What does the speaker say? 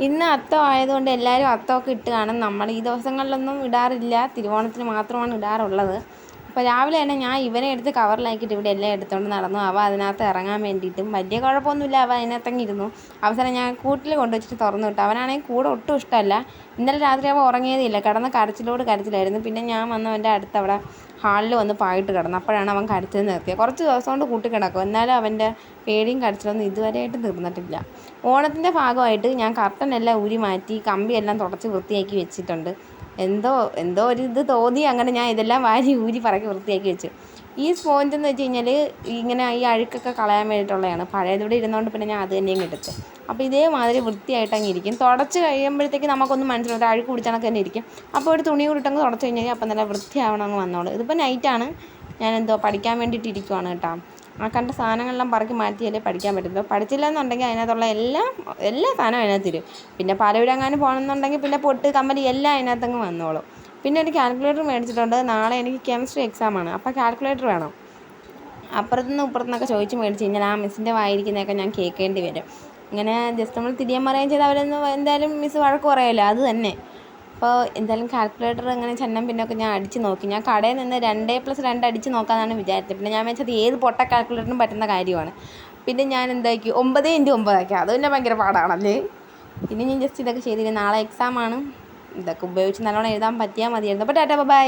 ഇന്ന് അത്തം ആയതുകൊണ്ട് എല്ലാവരും അത്തമൊക്കെ ഇട്ട് കാണും. നമ്മൾ ഈ ദിവസങ്ങളിലൊന്നും ഇടാറില്ല, തിരുവോണത്തിന് മാത്രമാണ് ഇടാറുള്ളത്. അപ്പോൾ രാവിലെ തന്നെ ഞാൻ ഇവനെ എടുത്ത് കവറിലാക്കിയിട്ട് ഇവിടെ എല്ലാം എടുത്തുകൊണ്ട് നടന്നു. അവ അതിനകത്ത് ഇറങ്ങാൻ വേണ്ടിയിട്ടും വലിയ കുഴപ്പമൊന്നുമില്ല, അവ അതിനകത്തങ്ങ് ഇരുന്നു. അവസാനം ഞാൻ കൂട്ടിൽ കൊണ്ടുവച്ചിട്ട് തുറന്നു വിട്ടു. അവനാണെങ്കിൽ കൂടെ ഒട്ടും ഇഷ്ടമല്ല. ഇന്നലെ രാത്രി അവൻ ഉറങ്ങിയതില്ല, കിടന്ന് കരച്ചിലായിരുന്നു. പിന്നെ ഞാൻ വന്ന് അവൻ്റെ അടുത്ത് അവിടെ ഹാളിൽ വന്ന് പായിട്ട് കിടന്നു. അപ്പോഴാണ് അവൻ കരച്ചത് നിർത്തിയത്. കുറച്ച് ദിവസം കൊണ്ട് കൂട്ടി കിടക്കും, എന്നാലും അവൻ്റെ പേടിയും കരച്ചിലൊന്നും ഇതുവരെയായിട്ട് തീർന്നിട്ടില്ല. ഓണത്തിൻ്റെ ഭാഗമായിട്ട് ഞാൻ കർട്ടനെല്ലാം ഊരി മാറ്റി, കമ്പിയെല്ലാം തുടച്ച് വൃത്തിയാക്കി വെച്ചിട്ടുണ്ട്. എന്തോ ഒരു തോന്നി, അങ്ങനെ ഞാൻ ഇതെല്ലാം വാരി ഊരി പറക്കി വൃത്തിയാക്കി വെച്ചു. ഈ സ്പോഞ്ച് എന്ന് വെച്ച് കഴിഞ്ഞാൽ ഇങ്ങനെ ഈ അഴുക്കൊക്കെ കളയാൻ വേണ്ടിയിട്ടുള്ളതാണ്. പഴയതൂടെ ഇരുന്നതുകൊണ്ട് പിന്നെ ഞാൻ അത് തന്നെയും എടുത്ത്. അപ്പോൾ ഇതേമാതിരി വൃത്തിയായിട്ട് അങ്ങ് ഇരിക്കും. തുടച്ച് കഴിയുമ്പോഴത്തേക്ക് നമുക്കൊന്നും മനസ്സിലാവും, അഴുക്ക് പിടിച്ചണക്ക് തന്നെ ഇരിക്കും. അപ്പോൾ ഒരു തുണി കൂടിട്ടങ്ങ് തുടച്ച് കഴിഞ്ഞാൽ അപ്പം നല്ല വൃത്തിയാവണം അങ്ങ് വന്നോളൂ. ഇതിപ്പോൾ നൈറ്റാണ്, ഞാൻ പഠിക്കാൻ വേണ്ടിയിട്ട് ഇരിക്കുവാണ് കേട്ടോ. ആ കണ്ട സാധനങ്ങളെല്ലാം പറക്കി മാറ്റിയാലേ പഠിക്കാൻ പറ്റുള്ളൂ. പഠിച്ചില്ല എന്നുണ്ടെങ്കിൽ അതിനകത്തുള്ള എല്ലാ സാധനവും അതിനകത്ത് തരും. പിന്നെ പലവിടെങ്ങാനും പോകണമെന്നുണ്ടെങ്കിൽ പിന്നെ പൊട്ട് കമ്പനി എല്ലാം അതിനകത്തങ്ങ് വന്നോളും. പിന്നെ ഒരു കാൽക്കുലേറ്റർ മേടിച്ചിട്ടുണ്ട്. നാളെ എനിക്ക് കെമിസ്ട്രി എക്സാമാണ്, അപ്പോൾ കാൽക്കുലേറ്റർ വേണം. അപ്പുറത്തുനിന്ന് ഇപ്പുറത്തുനിന്നൊക്കെ ചോദിച്ച് മേടിച്ച് കഴിഞ്ഞാൽ ആ മിസ്സിൻ്റെ വായിരിക്കുന്നതൊക്കെ ഞാൻ കേൾക്കേണ്ടി വരും. ഇങ്ങനെ ജസ്റ്റ് നമ്മൾ തിരിയാൻ പറയുകയും ചെയ്താൽ അവരൊന്നും എന്തായാലും മിസ്സ് വഴക്ക് പറയല്ലോ, അത് തന്നെ. അപ്പോൾ എന്തായാലും കാൽക്കുലേറ്റർ അങ്ങനെ ചന്നം പിന്നൊക്കെ ഞാൻ അടിച്ച് നോക്കി. ഞാൻ കടയിൽ നിന്ന് 2+2 അടിച്ച് നോക്കാമെന്നാണ് വിചാരിച്ചത്. പിന്നെ ഞാൻ വെച്ചത് ഏത് പൊട്ട കാൽക്കുലേറ്ററിനും പറ്റുന്ന കാര്യമാണ്. പിന്നെ ഞാൻ എന്താക്കി 9x9 ആക്കി. അത് തന്നെ ഭയങ്കര പാടാണല്ലേ. പിന്നെ ഞാൻ ജസ്റ്റ് ഇതൊക്കെ ചെയ്തില്ല. നാളെ എക്സാമാണ്, ഇതൊക്കെ ഉപയോഗിച്ച് നല്ലോണം എഴുതാൻ പറ്റിയാൽ മതിയായിരുന്നു. അപ്പോൾ ടാറ്റാ ബൈ.